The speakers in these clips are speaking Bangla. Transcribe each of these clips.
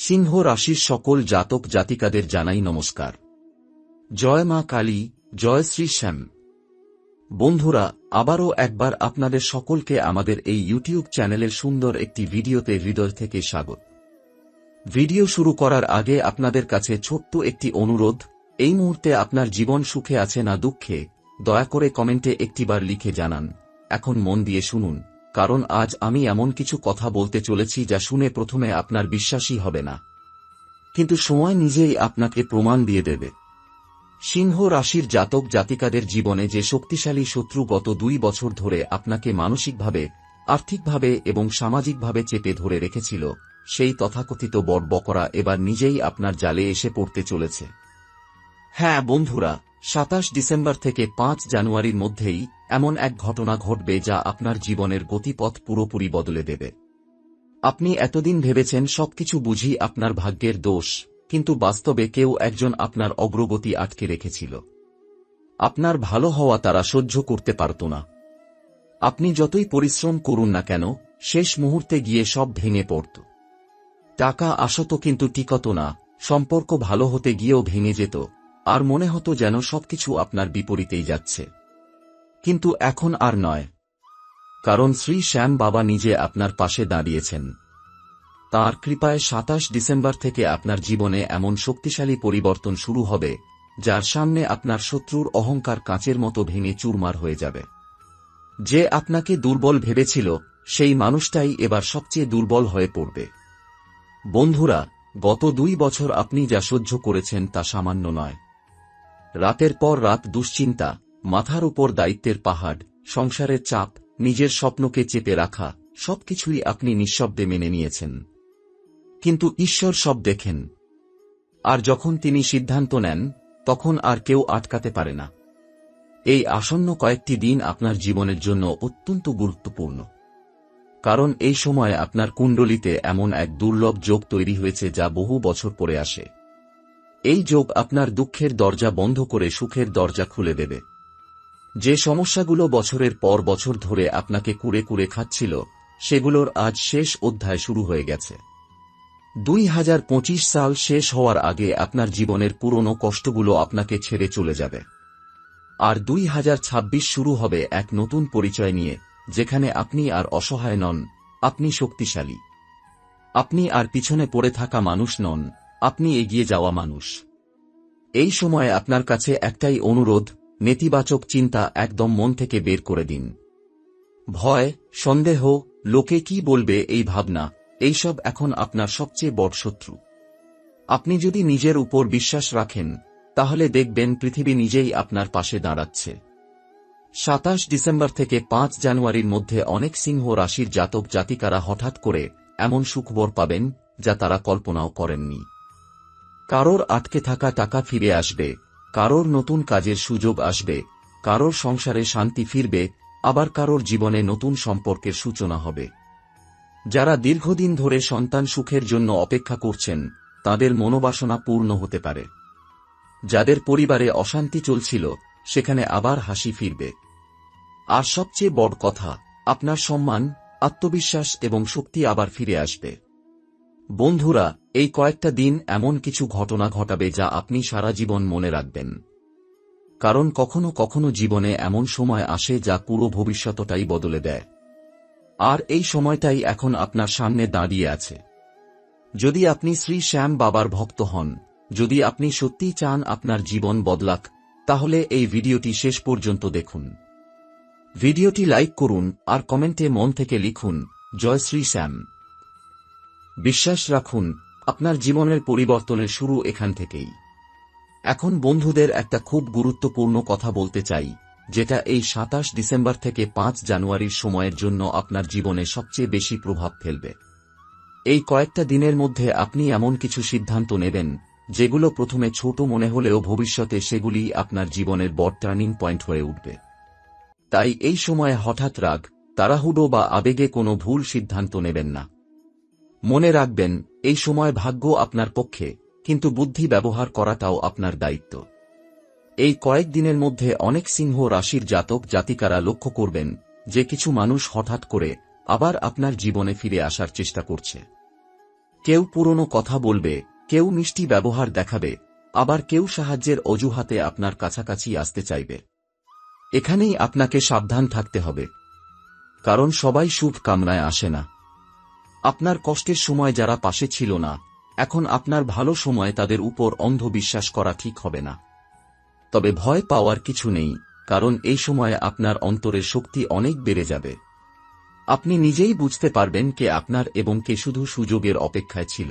সিংহ রাশির সকল জাতক জাতিকাদের জানাই নমস্কার। জয় মা কালী, জয় শ্রী শ্যাম। বন্ধুরা, আবারও একবার আপনাদের সকলকে আমাদের এই ইউটিউব চ্যানেলের সুন্দর একটি ভিডিওতে হৃদয় থেকে স্বাগত। ভিডিও শুরু করার আগে আপনাদের কাছে ছোট্ট একটি অনুরোধ, এই মুহূর্তে আপনার জীবন সুখে আছে না দুঃখে, দয়া করে কমেন্টে একটিবার লিখে জানান। এখন মন দিয়ে শুনুন, কারণ আজ আমি এমন কিছু কথা বলতে চলেছি যা শুনে প্রথমে আপনার বিশ্বাসই হবে না, কিন্তু সময় নিজেই আপনাকে প্রমাণ দিয়ে দেবে। সিংহ রাশির জাতক জাতিকাদের জীবনে যে শক্তিশালী শত্রু গত 2 বছর ধরে আপনাকে মানসিকভাবে, আর্থিকভাবে এবং সামাজিকভাবে চেপে ধরে রেখেছিল, সেই তথাকথিত বকরা এবার নিজেই আপনার জালে এসে পড়তে চলেছে। হ্যাঁ বন্ধুরা, 27 ডিসেম্বর থেকে 5 জানুয়ারির মধ্যেই এমন এক ঘটনা ঘটবে যা আপনার জীবনের গতিপথ পুরোপুরি বদলে দেবে। আপনি এতদিন ভেবেছেন সবকিছু বুঝি আপনার ভাগ্যের দোষ, কিন্তু বাস্তবে কেউ একজন আপনার অগ্রগতি আটকে রেখেছিল। আপনার ভালো হওয়া তারা সহ্য করতে পারত না। আপনি যতই পরিশ্রম করুন না কেন, শেষ মুহূর্তে গিয়ে সব ভেঙে পড়ত। টাকা আসত কিন্তু টিকত না, সম্পর্ক ভালো হতে গিয়েও ভেঙে যেত, আর মনে হতো যেন সবকিছু আপনার বিপরীতেই যাচ্ছে। কিন্তু এখন আর নয়, কারণ শ্রী শ্যাম বাবা নিজে আপনার পাশে দাঁড়িয়েছেন। তাঁর কৃপায় 27 ডিসেম্বর থেকে আপনার জীবনে এমন শক্তিশালী পরিবর্তন শুরু হবে, যার সামনে আপনার শত্রুর অহংকার কাঁচের মতো ভেঙে চুরমার হয়ে যাবে। যে আপনাকে দুর্বল ভেবেছিল, সেই মানুষটাই এবার সবচেয়ে দুর্বল হয়ে পড়বে। বন্ধুরা, গত 2 বছর আপনি যা সহ্য করেছেন তা সামান্য নয়। রাতের পর রাত দুশ্চিন্তা, মাথার উপর দায়িত্বের পাহাড়, সংসারের চাপ, নিজের স্বপ্নকে চেপে রাখা, সবকিছুই আপনি নিঃশব্দে মেনে নিয়েছেন। কিন্তু ঈশ্বর সব দেখেন, আর যখন তিনি সিদ্ধান্ত নেন, তখন আর কেউ আটকাতে পারে না। এই আসন্ন কয়েকটি দিন আপনার জীবনের জন্য অত্যন্ত গুরুত্বপূর্ণ, কারণ এই সময় আপনার কুণ্ডলিতে এমন এক দুর্লভ যোগ তৈরি হয়েছে যা বহু বছর পরে আসে। এই যোগ আপনার দুঃখের দরজা বন্ধ করে সুখের দরজা খুলে দেবে। যে সমস্যাগুলো বছরের পর বছর ধরে আপনাকে কুরে কুরে খাচ্ছিল, সেগুলোর আজ শেষ অধ্যায় শুরু হয়ে গেছে। 2025 সাল শেষ হওয়ার আগে আপনার জীবনের পুরনো কষ্টগুলো আপনাকে ছেড়ে চলে যাবে। আর 2026 শুরু হবে এক নতুন পরিচয় নিয়ে, যেখানে আপনি আর অসহায় নন, আপনি শক্তিশালী। আপনি আর পিছনে পড়ে থাকা মানুষ নন, আপনি এগিয়ে যাওয়া মানুষ। এই সময় আপনার কাছে একটাই অনুরোধ, নেতিবাচক চিন্তা একদম মন থেকে বের করে দিন। ভয়, সন্দেহ, লোকে কি বলবে এই ভাবনা, এইসব এখন আপনার সবচেয়ে বড় শত্রু। আপনি যদি নিজের উপর বিশ্বাস রাখেন, তাহলে দেখবেন পৃথিবী নিজেই আপনার পাশে দাঁড়াচ্ছে। 27 ডিসেম্বর থেকে 5 জানুয়ারির মধ্যে অনেক সিংহ রাশির জাতক জাতিকারা হঠাৎ করে এমন সুখবর পাবেন, যা তারা কল্পনাও করেননি। কারোর আটকে থাকা টাকা ফিরে আসবে, কারোর নতুন কাজের সুযোগ আসবে, কারোর সংসারে শান্তি ফিরবে, আবার কারোর জীবনে নতুন সম্পর্কের সূচনা হবে। যারা দীর্ঘদিন ধরে সন্তান সুখের জন্য অপেক্ষা করছেন, তাদের মনোবাসনা পূর্ণ হতে পারে। যাদের পরিবারে অশান্তি চলছিল, সেখানে আবার হাসি ফিরবে। আর সবচেয়ে বড় কথা, আপনার সম্মান, আত্মবিশ্বাস এবং শক্তি আবার ফিরে আসবে। বন্ধুরা, এই কয়েকটা দিন এমন কিছু ঘটনা ঘটাবে যা আপনি সারা জীবন মনে রাখবেন। কারণ কখনো কখনো জীবনে এমন সময় আসে যা পুরো ভবিষ্যৎটাই বদলে দেয়। আর এই সময়টাই এখন আপনার সামনে দাঁড়িয়ে আছে। যদি আপনি শ্রী শ্যাম বাবার ভক্ত হন, যদি আপনি সত্যিই চান আপনার জীবন বদলাক, তাহলে এই ভিডিওটি শেষ পর্যন্ত দেখুন। ভিডিওটি লাইক করুন আর কমেন্টে মন থেকে লিখুন, জয় শ্রী শ্যাম। বিশ্বাস রাখুন, আপনার জীবনের পরিবর্তনের শুরু এখান থেকেই। এখন বন্ধুদের একটা খুব গুরুত্বপূর্ণ কথা বলতে চাই, যেটা এই 27 ডিসেম্বর থেকে 5 জানুয়ারির সময়ের জন্য আপনার জীবনে সবচেয়ে বেশি প্রভাব ফেলবে। এই কয়েকটা দিনের মধ্যে আপনি এমন কিছু সিদ্ধান্ত নেবেন, যেগুলো প্রথমে ছোট মনে হলেও ভবিষ্যতে সেগুলি আপনার জীবনের বড় টার্নিং পয়েন্ট হয়ে উঠবে। তাই এই সময়ে হঠাৎ রাগ, তাড়াহুড়ো বা আবেগে কোনো ভুল সিদ্ধান্ত নেবেন না। মনে রাখবেন, এই সময় ভাগ্য আপনার পক্ষে, কিন্তু বুদ্ধি ব্যবহার করাটাও আপনার দায়িত্ব। এই কয়েক দিনের মধ্যে অনেক সিংহ রাশির জাতক জাতিকারা লক্ষ্য করবেন যে কিছু মানুষ হঠাৎ করে আবার আপনার জীবনে ফিরে আসার চেষ্টা করছে। কেউ পুরনো কথা বলবে, কেউ মিষ্টি ব্যবহার দেখাবে, আবার কেউ সাহায্যের অজুহাতে আপনার কাছাকাছি আসতে চাইবে। এখানেই আপনাকে সাবধান থাকতে হবে, কারণ সবাই শুভ কামনায় আসে না। আপনার কষ্টের সময় যারা পাশে ছিল না, এখন আপনার ভালো সময় তাদের উপর অন্ধ বিশ্বাস করা ঠিক হবে না। তবে ভয় পাওয়ার কিছু নেই, কারণ এই সময়ে আপনার অন্তরের শক্তি অনেক বেড়ে যাবে। আপনি নিজেই বুঝতে পারবেন কে আপনার এবং কে শুধু সুযোগের অপেক্ষায় ছিল।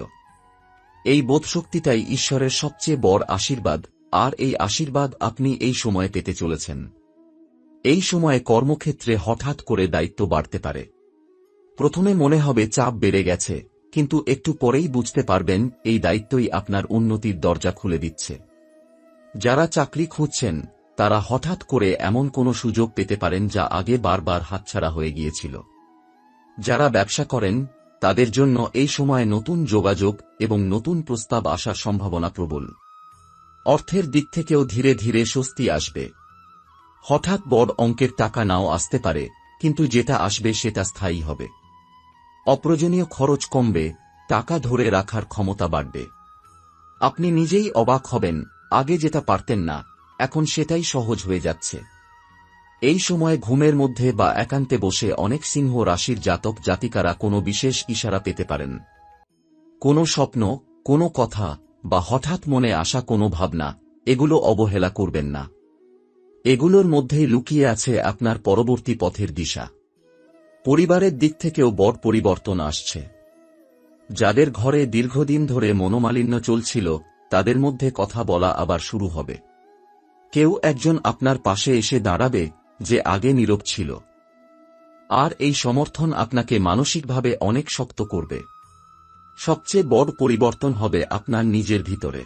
এই বোধশক্তিটাই ঈশ্বরের সবচেয়ে বড় আশীর্বাদ, আর এই আশীর্বাদ আপনি এই সময়ে পেতে চলেছেন। এই সময়ে কর্মক্ষেত্রে হঠাৎ করে দায়িত্ব বাড়তে পারে। প্রথমে মনে হবে চাপ বেড়ে গেছে, কিন্তু একটু পরেই বুঝতে পারবেন এই দায়িত্বই আপনার উন্নতির দরজা খুলে দিচ্ছে। যারা চাকরি খুঁজছেন, তারা হঠাৎ করে এমন কোনো সুযোগ পেতে পারেন যা আগে বারবার হাতছাড়া হয়ে গিয়েছিল। যারা ব্যবসা করেন, তাদের জন্য এই সময়ে নতুন যোগাযোগ এবং নতুন প্রস্তাব আসার সম্ভাবনা প্রবল। অর্থের দিক থেকেও ধীরে ধীরে স্বস্তি আসবে। হঠাৎ বড় অঙ্কের টাকা নাও আসতে পারে, কিন্তু যেটা আসবে সেটা স্থায়ী হবে। অপ্রয়োজনীয় খরচ কমবে, টাকা ধরে রাখার ক্ষমতা বাড়বে। আপনি নিজেই অবাক হবেন, আগে যেটা পারতেন না, এখন সেটাই সহজ হয়ে যাচ্ছে। এই সময় ঘুমের মধ্যে বা একান্তে বসে অনেক সিংহ রাশির জাতক জাতিকারা কোনো বিশেষ ইশারা পেতে পারেন। কোনো স্বপ্ন, কোনো কথা বা হঠাৎ মনে আসা কোনো ভাবনা, এগুলো অবহেলা করবেন না। এগুলোর মধ্যেই লুকিয়ে আছে আপনার পরবর্তী পথের দিশা। পরিবারের দিক থেকেও বড় পরিবর্তন আসছে। যাদের ঘরে দীর্ঘদিন ধরে মনোমালিন্য চলছিল, তাদের মধ্যে কথা বলা আবার শুরু হবে। কেউ একজন আপনার পাশে এসে দাঁড়াবে, যে আগে নীরব ছিল। আর এই সমর্থন আপনাকে মানসিকভাবে অনেক শক্ত করবে। সবচেয়ে বড় পরিবর্তন হবে আপনার নিজের ভিতরে।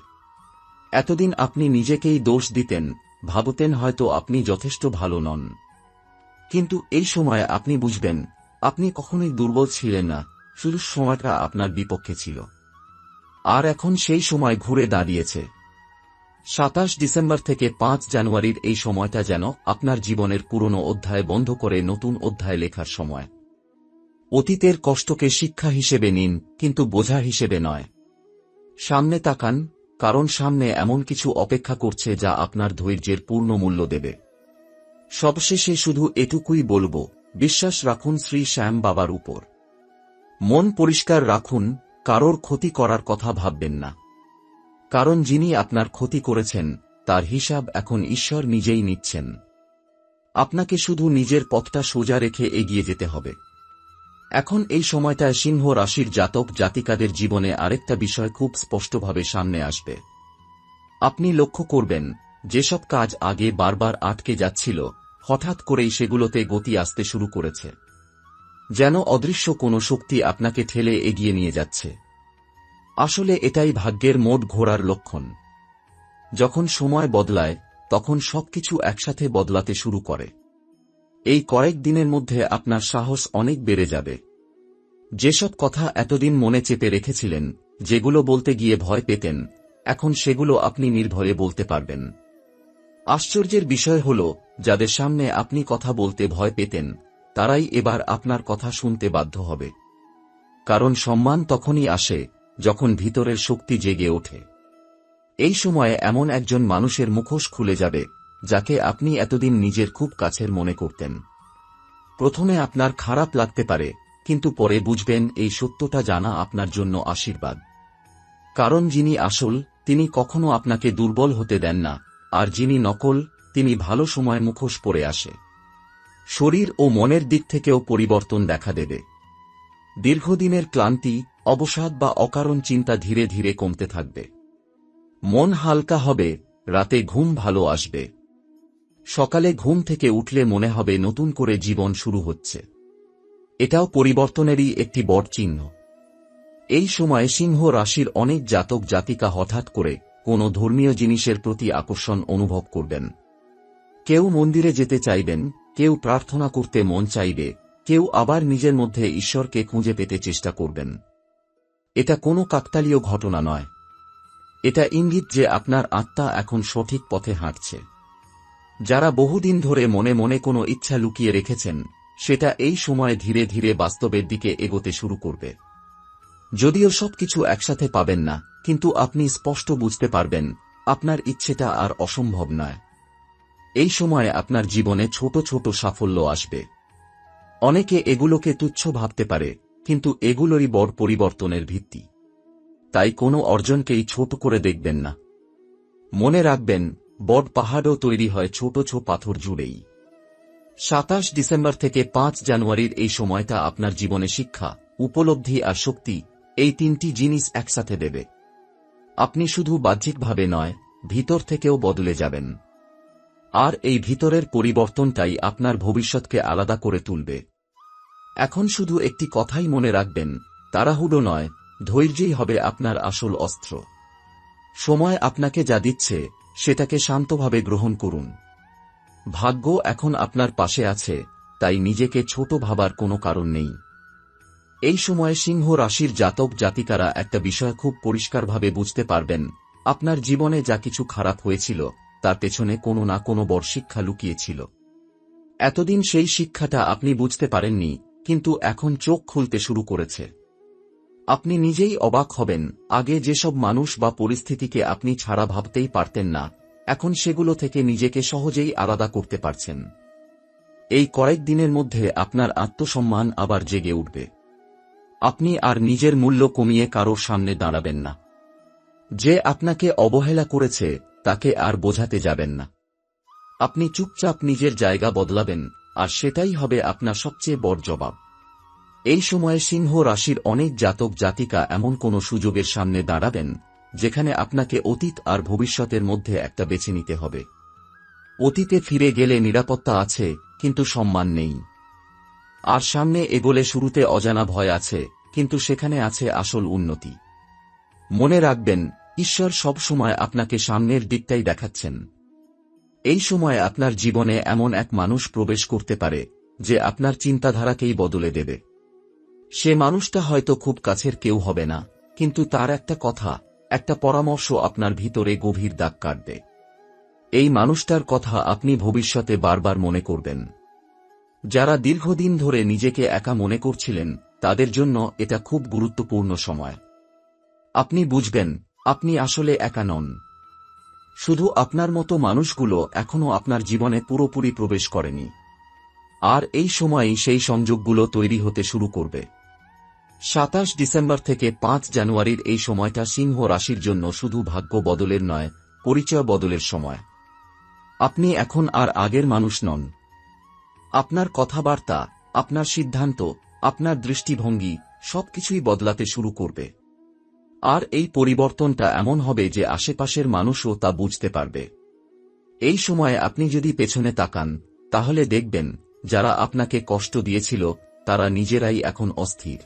এতদিন আপনি নিজেকেই দোষ দিতেন, ভাবতেন হয়তো আপনি যথেষ্ট ভালো নন। কিন্তু এই সময়ে আপনি বুঝবেন, আপনি কখনোই দুর্বল ছিলেন না, শুধু সময়টা আপনার বিপক্ষে ছিল। আর এখন সেই সময় ঘুরে দাঁড়িয়েছে। 27 ডিসেম্বর থেকে 5 জানুয়ারির এই সময়টা যেন আপনার জীবনের পুরনো অধ্যায় বন্ধ করে নতুন অধ্যায় লেখার সময়। অতীতের কষ্টকে শিক্ষা হিসেবে নিন, কিন্তু বোঝা হিসেবে নয়। সামনে তাকান, কারণ সামনে এমন কিছু অপেক্ষা করছে যা আপনার ধৈর্যের পূর্ণ মূল্য দেবে। সবশেষে শুধু এটুকুই বলবো, বিশ্বাস রাখুন শ্রী শ্যাম বাবার উপর। মন পরিষ্কার রাখুন, কারোর ক্ষতি করার কথা ভাববেন না। কারণ যিনি আপনার ক্ষতি করেছেন, তার হিসাব এখন ঈশ্বর নিজেই নিচ্ছেন। আপনাকে শুধু নিজের পথটা সোজা রেখে এগিয়ে যেতে হবে। এখন এই সময়টায় সিংহ রাশির জাতক জাতিকাদের জীবনে আরেকটা বিষয় খুব স্পষ্টভাবে সামনে আসবে। আপনি লক্ষ্য করবেন, যেসব কাজ আগে বারবার আটকে যাচ্ছিল, হঠাৎ করেই সেগুলোতে গতি আসতে শুরু করেছে। যেন অদৃশ্য কোনো শক্তি আপনাকে ঠেলে এগিয়ে নিয়ে যাচ্ছে। আসলে এটাই ভাগ্যের মোড় ঘোরার লক্ষণ। যখন সময় বদলায়, তখন সবকিছু একসাথে বদলাতে শুরু করে। এই কয়েক দিনের মধ্যে আপনার সাহস অনেক বেড়ে যাবে। যেসব কথা এতদিন মনে চেপে রেখেছিলেন, যেগুলো বলতে গিয়ে ভয় পেতেন, এখন সেগুলো আপনি নির্ভয়ে বলতে পারবেন। আশ্চর্যের বিষয় হল, যাদের সামনে আপনি কথা বলতে ভয় পেতেন, তারাই এবার আপনার কথা শুনতে বাধ্য হবে। কারণ সম্মান তখনই আসে, যখন ভিতরের শক্তি জেগে ওঠে। এই সময়ে এমন একজন মানুষের মুখোশ খুলে যাবে, যাকে আপনি এতদিন নিজের খুব কাছের মনে করতেন। প্রথমে আপনার খারাপ লাগতে পারে, কিন্তু পরে বুঝবেন এই সত্যটা জানা আপনার জন্য আশীর্বাদ। কারণ যিনি আসল, তিনি কখনো আপনাকে দুর্বল হতে দেন না, আর যিনি নকল, তিনি ভালো সময় মুখোশ পরে আসে। শরীর ও মনের দিক থেকেও পরিবর্তন দেখা দেবে। দীর্ঘদিনের ক্লান্তি, অবসাদ বা অকারণ চিন্তা ধীরে ধীরে কমতে থাকবে। মন হালকা হবে, রাতে ঘুম ভালো আসবে। সকালে ঘুম থেকে উঠলে মনে হবে নতুন করে জীবন শুরু হচ্ছে। এটাও পরিবর্তনেরই একটি বড় চিহ্ন। এই সময়ে সিংহ রাশির অনেক জাতক জাতিকা হঠাৎ করে কোনো ধর্মীয় জিনিসের প্রতি আকর্ষণ অনুভব করবেন। কেউ মন্দিরে যেতে চাইবেন, কেউ প্রার্থনা করতে মন চাইবে, কেউ আবার নিজের মধ্যে ঈশ্বরকে খুঁজে পেতে চেষ্টা করবেন। এটা কোনো কাকতালীয় ঘটনা নয়। এটা ইঙ্গিত যে আপনার আত্মা এখন সঠিক পথে হাঁটছে। যারা বহুদিন ধরে মনে মনে কোনো ইচ্ছা লুকিয়ে রেখেছেন, সেটা এই সময়ে ধীরে ধীরে বাস্তবের দিকে এগোতে শুরু করবে। যদিও সবকিছু একসাথে পাবেন না, কিন্তু আপনি স্পষ্ট বুঝতে পারবেন আপনার ইচ্ছেটা আর অসম্ভব নয়। এই সময়ে আপনার জীবনে ছোট ছোট সাফল্য আসবে। অনেকে এগুলোকে তুচ্ছ ভাবতে পারে, কিন্তু এগুলোরই বড় পরিবর্তনের ভিত্তি। তাই কোনো অর্জনকেই ছোট করে দেখবেন না। মনে রাখবেন, বড় পাহাড়ও তৈরি হয় ছোট ছোট পাথর জুড়েই। ২৭ ডিসেম্বর থেকে ৫ জানুয়ারির এই সময়টা আপনার জীবনে শিক্ষা, উপলব্ধি আর শক্তি, এই তিনটি জিনিস একসাথে দেবে। আপনি শুধু বাহ্যিকভাবে নয়, ভিতর থেকেও বদলে যাবেন। আর এই ভিতরের পরিবর্তনটাই আপনার ভবিষ্যৎকে আলাদা করে তুলবে। এখন শুধু একটি কথাই মনে রাখবেন, তাড়াহুড়ো নয়, ধৈর্যই হবে আপনার আসল অস্ত্র। সময় আপনাকে যা দিচ্ছে সেটাকে শান্তভাবে গ্রহণ করুন। ভাগ্য এখন আপনার পাশে আছে, তাই নিজেকে ছোট ভাবার কোনো কারণ নেই। এই সময়ে সিংহ রাশির জাতক জাতিকারা একটা বিষয় খুব পরিষ্কারভাবে বুঝতে পারবেন, আপনার জীবনে যা কিছু খারাপ হয়েছিল তার পেছনে কোনো না কোনো বড় শিক্ষা লুকিয়েছিল। এতদিন সেই শিক্ষাটা আপনি বুঝতে পারেননি, কিন্তু এখন চোখ খুলতে শুরু করেছে। আপনি নিজেই অবাক হবেন, আগে যেসব মানুষ বা পরিস্থিতিকে আপনি ছাড়া ভাবতেই পারতেন না, এখন সেগুলো থেকে নিজেকে সহজেই আলাদা করতে পারছেন। এই কয়েক দিনের মধ্যে আপনার আত্মসম্মান আবার জেগে উঠবে। আপনি আর নিজের মূল্য কমিয়ে কারোর সামনে দাঁড়াবেন না। যে আপনাকে অবহেলা করেছে তাকে আর বোঝাতে যাবেন না। আপনি চুপচাপ নিজের জায়গা বদলাবেন, আর সেটাই হবে আপনার সবচেয়ে বড় জবাব। এই সময়ে সিংহ রাশির অনেক জাতক জাতিকা এমন কোনো সুযোগের সামনে দাঁড়াবেন যেখানে আপনাকে অতীত আর ভবিষ্যতের মধ্যে একটা বেছে নিতে হবে। অতীতে ফিরে গেলে নিরাপত্তা আছে, কিন্তু সম্মান নেই। আর সামনে এগোলে শুরুতে অজানা ভয় আছে, কিন্তু সেখানে আছে আসল উন্নতি। মনে রাখবেন, ঈশ্বর সব সময় আপনাকে সামনের দিকটাই দেখাচ্ছেন। এই সময়ে আপনার জীবনে এমন এক মানুষ প্রবেশ করতে পারে যে আপনার চিন্তাধারাকেই বদলে দেবে। সে মানুষটা হয়তো খুব কাছের কেউ হবে না, কিন্তু তার একটা কথা, একটা পরামর্শ আপনার ভিতরে গভীর দাগ কাটবে। এই মানুষটার কথা আপনি ভবিষ্যতে বারবার মনে করবেন। যারা দীর্ঘদিন ধরে নিজেকে একা মনে করছিলেন, তাদের জন্য এটা খুব গুরুত্বপূর্ণ সময়। আপনি বুঝবেন, আপনি আসলে একা নন। শুধু আপনার মতো মানুষগুলো এখনো আপনার জীবনে পুরোপুরি প্রবেশ করেনি। আর এই সময়ই সেই সংযোগগুলো তৈরি হতে শুরু করবে। ২৭ ডিসেম্বর থেকে ৫ জানুয়ারির এই সময়টা সিংহ রাশির জন্য শুধু ভাগ্য বদলের নয়, পরিচয় বদলের সময়। আপনি এখন আর আগের মানুষ নন। আপনার কথাবার্তা, আপনার সিদ্ধান্ত, আপনার দৃষ্টিভঙ্গি সবকিছুই বদলাতে শুরু করবে। আর এই পরিবর্তনটা এমন হবে যে আশেপাশের মানুষও তা বুঝতে পারবে। এই সময়ে আপনি যদি পেছনে তাকান, তাহলে দেখবেন যারা আপনাকে কষ্ট দিয়েছিল তারা নিজেরাই এখন অস্থির।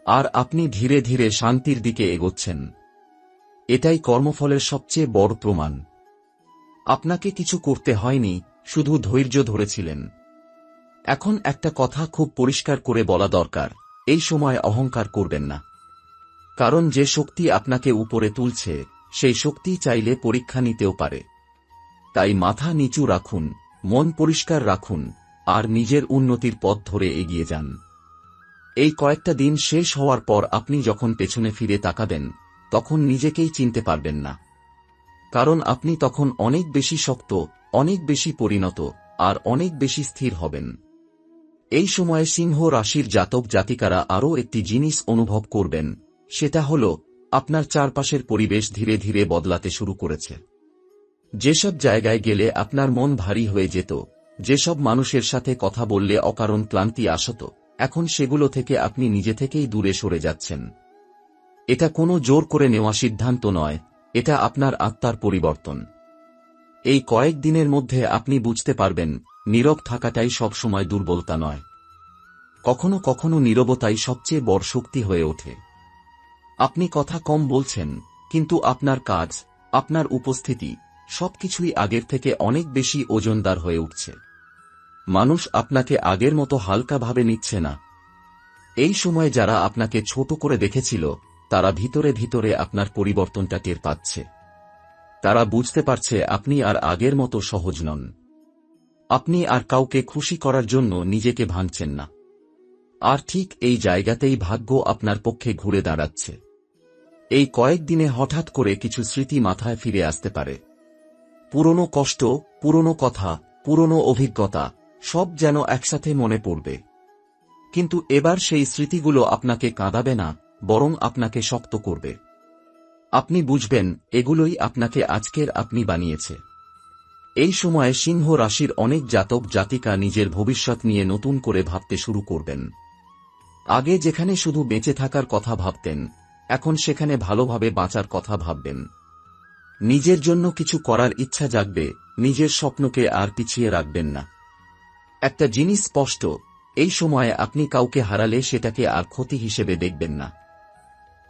আর আপনি ধীরে ধীরে শান্তির দিকে এগোচ্ছেন। এটাই কর্মফলের সবচেয়ে বড় প্রমাণ। আপনাকে কিছু করতে হয়নি, শুধু ধৈর্য ধরেছিলেন। এখন একটা কথা খুব পরিষ্কার করে বলা দরকার, এই সময় অহংকার করবেন না। কারণ যে শক্তি আপনাকে উপরে তুলছে, সেই শক্তি চাইলে পরীক্ষা নিতেও পারে। তাই মাথা নিচু রাখুন, মন পরিষ্কার রাখুন, আর নিজের উন্নতির পথ ধরে এগিয়ে যান। এই কয়েকটা দিন শেষ হওয়ার পর আপনি যখন পেছনে ফিরে তাকাবেন, তখন নিজেকেই চিনতে পারবেন না। কারণ আপনি তখন অনেক বেশি শক্ত, অনেক বেশি পরিণত, আর অনেক বেশি স্থির হবেন। এই সময়ে সিংহ রাশির জাতক জাতিকারা আরও একটি জিনিস অনুভব করবেন, সেটা হল আপনার চারপাশের পরিবেশ ধীরে ধীরে বদলাতে শুরু করেছে। যেসব জায়গায় গেলে আপনার মন ভারী হয়ে যেত, যেসব মানুষের সাথে কথা বললে অকারণ ক্লান্তি আসত, এখন সেগুলো থেকে আপনি নিজে থেকেই দূরে সরে যাচ্ছেন। এটা কোনো জোর করে নেওয়া সিদ্ধান্ত নয়, এটা আপনার আত্মার পরিবর্তন। এই কয়েক দিনের মধ্যে আপনি বুঝতে পারবেন, নীরব থাকাটাই সবসময় দুর্বলতা নয়। কখনো কখনো নীরবতাই সবচেয়ে বড় শক্তি হয়ে ওঠে। আপনি কথা কম বলছেন, কিন্তু আপনার কাজ, আপনার উপস্থিতি সবকিছুই আগের থেকে অনেক বেশি ওজনদার হয়ে উঠছে। মানুষ আপনাকে আগের মতো হালকাভাবে নিচ্ছে না। এই সময় যারা আপনাকে ছোট করে দেখেছিল, তারা ভিতরে ভিতরে আপনার পরিবর্তনটা টের পাচ্ছে। তারা বুঝতে পারছে আপনি আর আগের মতো সহজ নন। আপনি আর কাউকে খুশি করার জন্য নিজেকে ভাঙছেন না। আর ঠিক এই জায়গাতেই ভাগ্য আপনার পক্ষে ঘুরে দাঁড়াচ্ছে। এই কয়েকদিনে হঠাৎ করে কিছু স্মৃতি মাথায় ফিরে আসতে পারে। পুরনো কষ্ট, পুরনো কথা, পুরনো অভিজ্ঞতা সব যেন একসাথে মনে পড়বে। কিন্তু এবার সেই স্মৃতিগুলো আপনাকে কাঁদাবে না, বরং আপনাকে শক্ত করবে। আপনি বুঝবেন এগুলোই আপনাকে আজকের আপনি বানিয়েছে। এই সময়ে সিংহ রাশির অনেক জাতক জাতিকা নিজের ভবিষ্যৎ নিয়ে নতুন করে ভাবতে শুরু করবেন। আগে যেখানে শুধু বেঁচে থাকার কথা ভাবতেন, এখন সেখানে ভালোভাবে বাঁচার কথা ভাববেন। নিজের জন্য কিছু করার ইচ্ছা জাগবে, নিজের স্বপ্নকে আর পিছিয়ে রাখবেন না। একটা জিনিস স্পষ্ট, এই সময়ে আপনি কাউকে হারালে সেটাকে আর ক্ষতি হিসেবে দেখবেন না।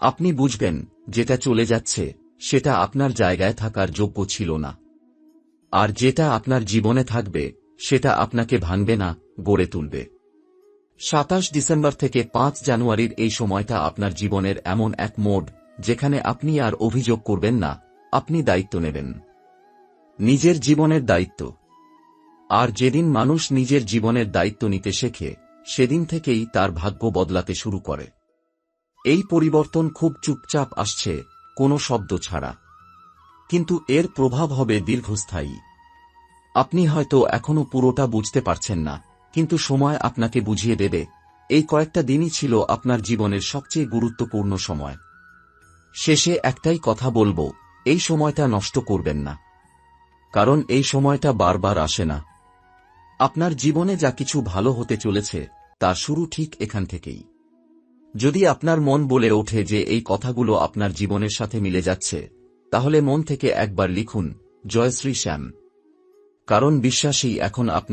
আপনি বুঝবেন যেটা চলে যাচ্ছে সেটা আপনার জায়গায় থাকার যোগ্য ছিল না। আর যেটা আপনার জীবনে থাকবে সেটা আপনাকে ভাঙবে না, গড়ে তুলবে। 27 ডিসেম্বর থেকে 5 জানুয়ারির এই সময়টা আপনার জীবনের এমন এক মোড় যেখানে আপনি আর অভিযোগ করবেন না, আপনি দায়িত্ব নেবেন। নিজের জীবনের দায়িত্ব। আর যেদিন মানুষ নিজের জীবনের দায়িত্ব নিতে শেখে, সেদিন থেকেই তার ভাগ্য বদলাতে শুরু করে। এই পরিবর্তন খুব চুপচাপ আসছে, কোনো শব্দ ছাড়া। কিন্তু এর প্রভাব হবে দীর্ঘস্থায়ী। আপনি হয়তো এখনো পুরোটা বুঝতে পারছেন না, কিন্তু সময় আপনাকে বুঝিয়ে দেবে। এই কয়েকটা দিনই ছিল আপনার জীবনের সবচেয়ে গুরুত্বপূর্ণ সময়। শেষে একটাই কথা বলবো, এই সময়টা নষ্ট করবেন না। কারণ এই সময়টা বারবার আসে না। আপনার জীবনে যা কিছু ভালো হতে চলেছে তার শুরু ঠিক এখান থেকেই। যদি আপনার মন বলে ওঠে যে এই কথাগুলো আপনার জীবনের সাথে মিলে যাচ্ছে, তাহলে মন থেকে একবার লিখুন, জয়শ্রী শ্যাম। কারণ বিশ্বাসই এখন আপনার